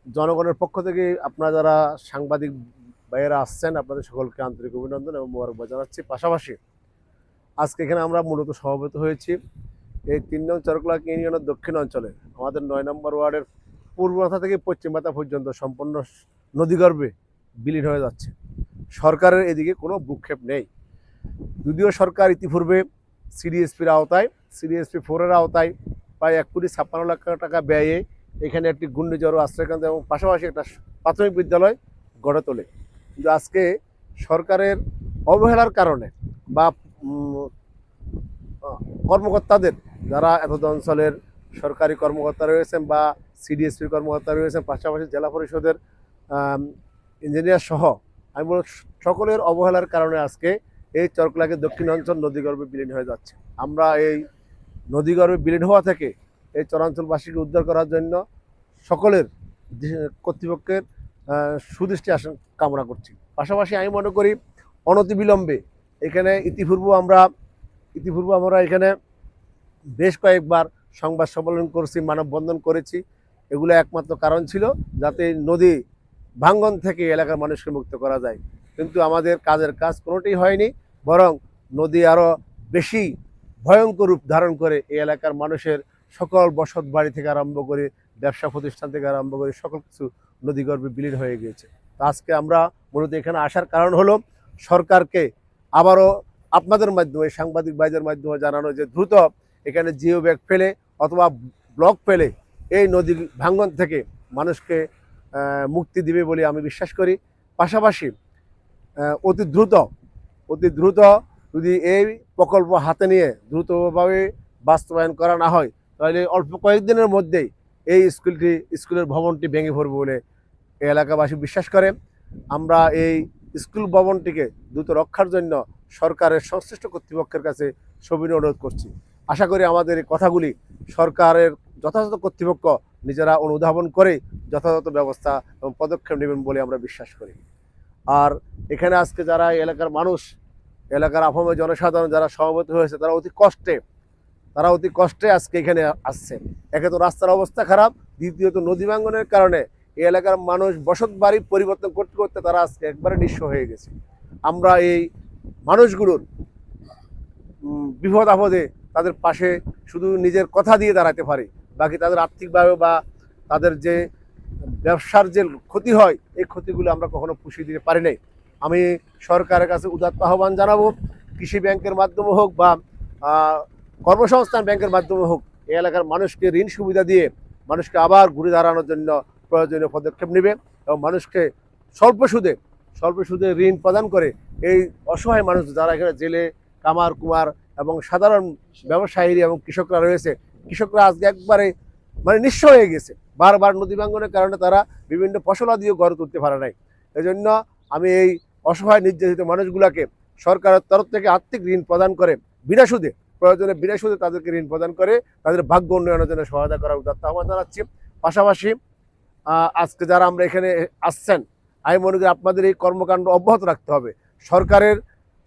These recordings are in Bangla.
জনগণের পক্ষ থেকে আপনারা যারা সাংবাদিক ভাইয়েরা আসছেন আপনাদের সকলকে আন্তরিক অভিনন্দন এবং মোবারকবাদ জানাচ্ছি। পাশাপাশি আজকে এখানে আমরা মূলত সমবেত হয়েছি এই ৩ নং চরকলা ইউনিয়নের দক্ষিণ অঞ্চলে আমাদের ৯ নম্বর ওয়ার্ডের পূর্ব মাথা থেকে পশ্চিম মাথা পর্যন্ত সম্পূর্ণ নদীগর্ভে বিলীন হয়ে যাচ্ছে। সরকারের এদিকে কোনো ভ্রুক্ষেপ নেই। যদিও সরকার ইতিপূর্বে সিডিএসপির আওতায় সিডিএসপি 4-এর আওতায় প্রায় ১,৫৬,০০,০০০ টাকা ব্যয়ে এখানে একটি ঘূর্ণিঝড় আশ্রয়কেন্দ্র এবং পাশাপাশি একটা প্রাথমিক বিদ্যালয় গড়ে তোলে। কিন্তু আজকে সরকারের অবহেলার কারণে বা কর্মকর্তাদের যারা এতদ অঞ্চলের সরকারি কর্মকর্তা রয়েছেন বা সিডিএসপির কর্মকর্তা রয়েছেন, পাশাপাশি জেলা পরিষদের ইঞ্জিনিয়ার সহ আমি বলব সকলের অবহেলার কারণে আজকে এই চরকলাকে দক্ষিণ অঞ্চল নদীগর্ভে বিলীন হয়ে যাচ্ছে। আমরা এই নদীগর্ভে বিলীন হওয়া থেকে এই চরাঞ্চলবাসীকে উদ্ধার করার জন্য সকলের কর্তৃপক্ষের সুদৃষ্টি কামনা করছি। পাশাপাশি আমি মনে করি অনতিবিলম্বে এখানে ইতিপূর্বে আমরা এখানে বেশ কয়েকবার সংবাদ সম্মেলন করছি, মানববন্ধন করেছি। এগুলো একমাত্র কারণ ছিল যাতে নদী ভাঙ্গন থেকে এলাকার মানুষকে মুক্ত করা যায়, কিন্তু আমাদের কাজের কাজ কোনোটাই হয়নি। বরং নদী আরও বেশি ভয়ঙ্কর রূপ ধারণ করে এই এলাকার মানুষের সকল বসত বাড়ি থেকে আরম্ভ করে ব্যবসা প্রতিষ্ঠান থেকে আরম্ভ করে সকল কিছু নদীগর্ভে বিলীন হয়ে গিয়েছে। আজকে আমরা মূলত এখানে আসার কারণ হলো সরকারকে আবারও আপনাদের মাধ্যমে সাংবাদিক ভাইদের মাধ্যমে জানানো যে দ্রুত এখানে জিও ব্যাগ ফেলে অথবা ব্লক ফেলে এই নদী ভাঙ্গন থেকে মানুষকে মুক্তি দিবে বলে আমি বিশ্বাস করি। পাশাপাশি অতি দ্রুত যদি এই প্রকল্প হাতে নিয়ে দ্রুতভাবে বাস্তবায়ন করা না হয় তাহলে অল্প কয়েকদিনের মধ্যেই এই স্কুলের ভবনটি ভেঙে পড়বে বলে এই এলাকাবাসী বিশ্বাস করে। আমরা এই স্কুল ভবনটিকে দ্রুত রক্ষার জন্য সরকারের সংশ্লিষ্ট কর্তৃপক্ষের কাছে সবিনয় অনুরোধ করছি। আশা করি আমাদের এই কথাগুলি সরকারের যথাযথ কর্তৃপক্ষ নিজেরা অনুধাবন করে যথাযথ ব্যবস্থা এবং পদক্ষেপ নেবেন বলে আমরা বিশ্বাস করি। আর এখানে আজকে যারা এলাকার মানুষ, এলাকার আপামর জনসাধারণ যারা সমবেত হয়েছে তারা অতি কষ্টে আজকে এখানে আসছে। একে তো রাস্তার অবস্থা খারাপ, দ্বিতীয়ত নদী ভাঙ্গনের কারণে এই এলাকার মানুষ বসত বাড়ি পরিবর্তন করতে করতে তারা আজকে একবারে নিঃস্ব হয়ে গেছে। আমরা এই মানুষগুলোর বিপদ আপদে তাদের পাশে শুধু নিজের কথা দিয়ে দাঁড়াতে পারি, বাকি তাদের আর্থিকভাবে বা তাদের যে ব্যবসার যে ক্ষতি হয় এই ক্ষতিগুলো আমরা কখনো পুষিয়ে দিতে পারি নাই। আমি সরকারের কাছে উদাত্ত আহ্বান জানাবো, কৃষি ব্যাংকের মাধ্যমে হোক বা কর্মসংস্থান ব্যাংকের মাধ্যমে হোক এই এলাকার মানুষকে ঋণ সুবিধা দিয়ে মানুষকে আবার ঘুরে দাঁড়ানোর জন্য প্রয়োজনীয় পদক্ষেপ নেবে এবং মানুষকে স্বল্প সুদে ঋণ প্রদান করে এই অসহায় মানুষ যারা এখানে জেলে কামার কুমার এবং সাধারণ ব্যবসায়ী এবং কৃষকরা রয়েছে, কৃষকরা আজকে একবারে নিঃস্ব হয়ে গেছে। বারবার নদী ভাঙ্গনের কারণে তারা বিভিন্ন ফসলাদিও গড়ে তুলতে পারে নাই। এই জন্য আমি এই অসহায় নির্যাতিত মানুষগুলোকে সরকারের তরফ থেকে আর্থিক ঋণ প্রদান করে প্রয়োজনে বিনা সুদে তাদেরকে ঋণ প্রদান করে তাদের ভাগ্য উন্নয়নের জন্য সহায়তা করার উদাত্ত আহ্বান জানাচ্ছি। পাশাপাশি আজকে যারা আমরা এখানে আসছেন আমি মনে করি আপনাদের এই কর্মকাণ্ড অব্যাহত রাখতে হবে। সরকারের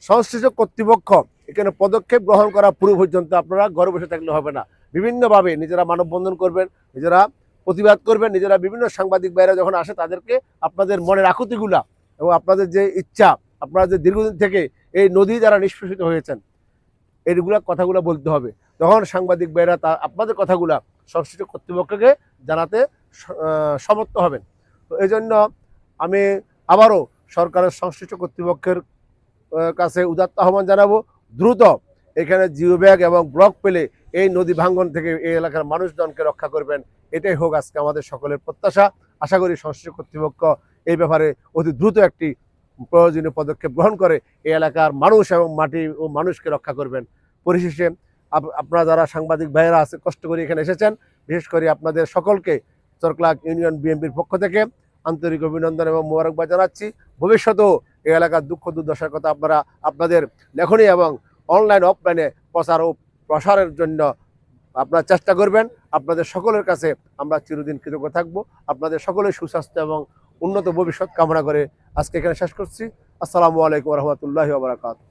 সংশ্লিষ্ট কর্তৃপক্ষ এখানে পদক্ষেপ গ্রহণ করা পুরো পর্যন্ত আপনারা ঘরে বসে থাকলে হবে না। বিভিন্নভাবে নিজেরা মানববন্ধন করবেন, নিজেরা প্রতিবাদ করবেন, নিজেরা বিভিন্ন সাংবাদিক ভাইরা যখন আসে তাদেরকে আপনাদের মনের আকুতিগুলা এবং আপনাদের যে ইচ্ছা, আপনারা যে দীর্ঘদিন থেকে এই নদী যারা নিষ্পেষিত হয়েছেন এইগুলা কথাগুলো বলতে হবে। তখন সাংবাদিক ভাইরা আপনাদের কথাগুলা সংশ্লিষ্ট কর্তৃপক্ষকে জানাতে সমর্থ হবেন। তো এই জন্য আমি আবারও সরকারের সংশ্লিষ্ট কর্তৃপক্ষের কাছে উদাত্ত আহ্বান জানাবো, দ্রুত এখানে জিও ব্যাগ এবং ব্লক পেলে এই নদী ভাঙ্গন থেকে এই এলাকার মানুষজনকে রক্ষা করবেন। এটাই হোক আজকে আমাদের সকলের প্রত্যাশা। আশা করি সংশ্লিষ্ট কর্তৃপক্ষ এই ব্যাপারে অতি দ্রুত একটি প্রয়োজনীয় পদক্ষেপ গ্রহণ করে এই এলাকার মানুষ এবং মাটি ও মানুষকে রক্ষা করবেন। পরিশেষে আপনারা যারা সাংবাদিক ভাইয়েরা আছে কষ্ট করে এখানে এসেছেন, বিশেষ করে আপনাদের সকলকে চরকলা ইউনিয়ন বিএনপির পক্ষ থেকে আন্তরিক অভিনন্দন এবং মোবারকবাদ জানাচ্ছি। ভবিষ্যতেও এই এলাকার দুঃখ দুর্দশার কথা আপনারা আপনাদের লেখনী এবং অনলাইন অফলাইনে প্রচার ও প্রসারের জন্য আপনারা চেষ্টা করবেন। আপনাদের সকলের কাছে আমরা চিরদিন কৃতজ্ঞ থাকব। আপনাদের সকলের সুস্বাস্থ্য এবং উন্নত ভবিষ্যৎ কামনা করে আজকে এখানে শেষ করছি। আসসালামু আলাইকুম ওয়া রাহমাতুল্লাহি ওয়া বারাকাতুহু।